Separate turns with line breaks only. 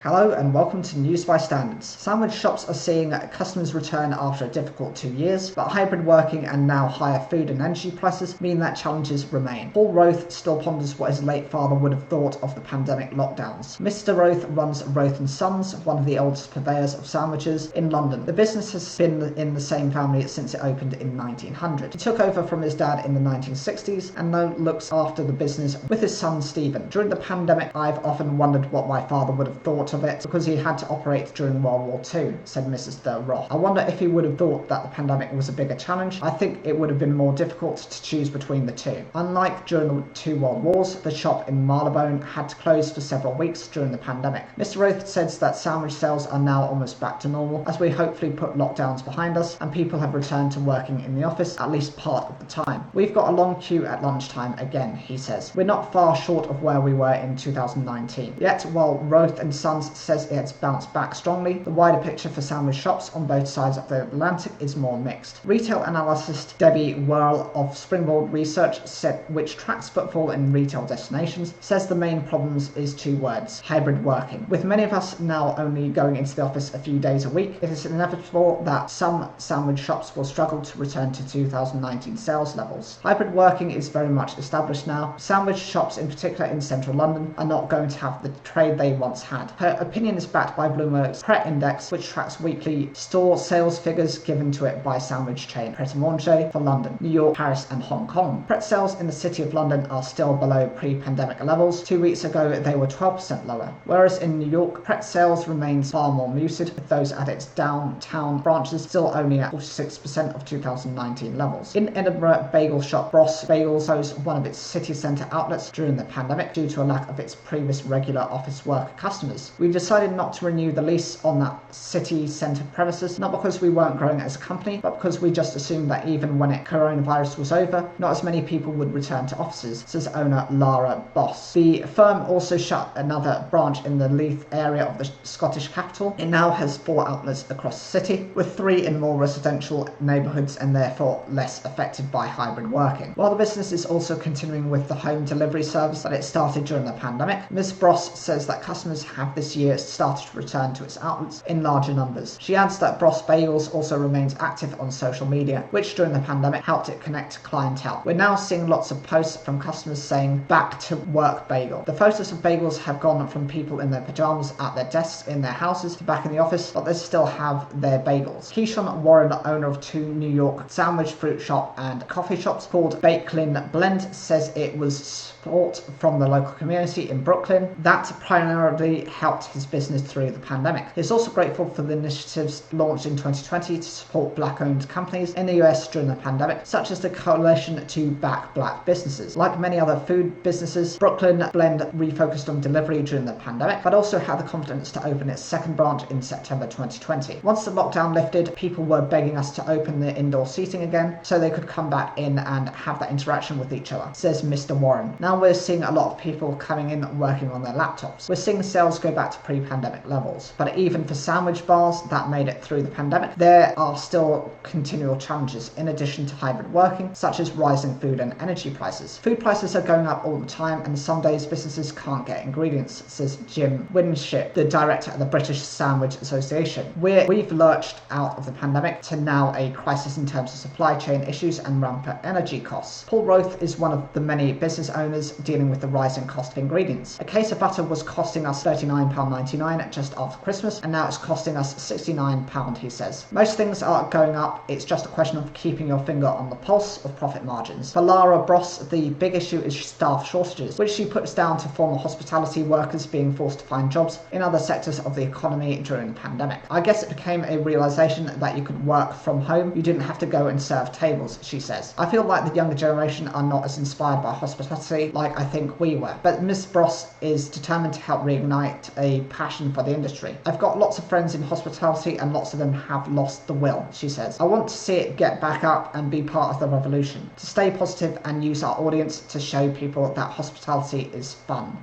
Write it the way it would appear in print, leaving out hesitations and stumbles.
Hello and welcome to News by Standards. Sandwich shops are seeing customers return after a difficult 2 years, but hybrid working and now higher food and energy prices mean that challenges remain. Paul Roth still ponders what his late father would have thought of the pandemic lockdowns. Mr. Roth runs Roth & Sons, one of the oldest purveyors of sandwiches in London. The business has been in the same family since it opened in 1900. He took over from his dad in the 1960s and now looks after the business with his son Stephen. During the pandemic, I've often wondered what my father would have thought of it because he had to operate during World War II, said Mrs. Roth. I wonder if he would have thought that the pandemic was a bigger challenge. I think it would have been more difficult to choose between the two. Unlike during the two world wars, the shop in Marylebone had to close for several weeks during the pandemic. Mr. Roth says that sandwich sales are now almost back to normal as we hopefully put lockdowns behind us and people have returned to working in the office at least part of the time. We've got a long queue at lunchtime again, he says. We're not far short of where we were in 2019. Yet, while Roth & Sons says it has bounced back strongly, the wider picture for sandwich shops on both sides of the Atlantic is more mixed. Retail analyst Debbie Whirl of Springboard Research, which tracks footfall in retail destinations, says the main problems is two words: hybrid working. With many of us now only going into the office a few days a week, it is inevitable that some sandwich shops will struggle to return to 2019 sales levels. Hybrid working is very much established now. Sandwich shops, in particular in central London, are not going to have the trade they once had. Her opinion is backed by Bloomberg's Pret Index, which tracks weekly store sales figures given to it by sandwich chain Pret-a-Manger for London, New York, Paris and Hong Kong. Pret sales in the City of London are still below pre-pandemic levels. 2 weeks ago they were 12% lower, whereas in New York, Pret sales remains far more muted, with those at its downtown branches still only at 46% of 2019 levels. In Edinburgh, bagel shop Bros Bagels closed one of its city centre outlets during the pandemic due to a lack of its previous regular office work customers. We decided not to renew the lease on that city centre premises, not because we weren't growing as a company, but because we just assumed that even when coronavirus was over, not as many people would return to offices, says owner Lara Boss. The firm also shut another branch in the Leith area of the Scottish capital. It now has 4 outlets across the city, with 3 in more residential neighbourhoods and therefore less affected by hybrid working. While the business is also continuing with the home delivery service that it started during the pandemic, Ms. Bross says that customers have this year started to return to its outlets in larger numbers. She adds that Bros Bagels also remains active on social media, which during the pandemic helped it connect clientele. We're now seeing lots of posts from customers saying "back to work bagel." The photos of bagels have gone from people in their pajamas at their desks in their houses to back in the office, but they still have their bagels. Keyshawn Warren, owner of 2 New York sandwich, fruit shop and coffee shops called Bakelin Blend, says it was support from the local community in Brooklyn that primarily helped his business through the pandemic. He's also grateful for the initiatives launched in 2020 to support black-owned companies in the US during the pandemic, such as the Coalition to Back Black Businesses. Like many other food businesses, Brooklyn Blend refocused on delivery during the pandemic, but also had the confidence to open its second branch in September 2020. Once the lockdown lifted, people were begging us to open the indoor seating again so they could come back in and have that interaction with each other, says Mr. Warren. Now we're seeing a lot of people coming in working on their laptops. We're seeing sales go back to pre-pandemic levels, but even for sandwich bars that made it through the pandemic, there are still continual challenges in addition to hybrid working, such as rising food and energy prices. Food prices are going up all the time and some days businesses can't get ingredients, says Jim Winship, the director of the British Sandwich Association. We've lurched out of the pandemic to now a crisis in terms of supply chain issues and rampant energy costs. Paul Roth is one of the many business owners dealing with the rising cost of ingredients. A case of butter was costing us £39.99 just after Christmas, and now it's costing us £69, he says. Most things are going up, it's just a question of keeping your finger on the pulse of profit margins. For Lara Bross, the big issue is staff shortages, which she puts down to former hospitality workers being forced to find jobs in other sectors of the economy during the pandemic. I guess it became a realization that you could work from home, you didn't have to go and serve tables, she says. I feel like the younger generation are not as inspired by hospitality like I think we were, but Miss Bross is determined to help reignite a passion for the industry. I've got lots of friends in hospitality and lots of them have lost the will, she says. I want to see it get back up and be part of the revolution, to stay positive and use our audience to show people that hospitality is fun.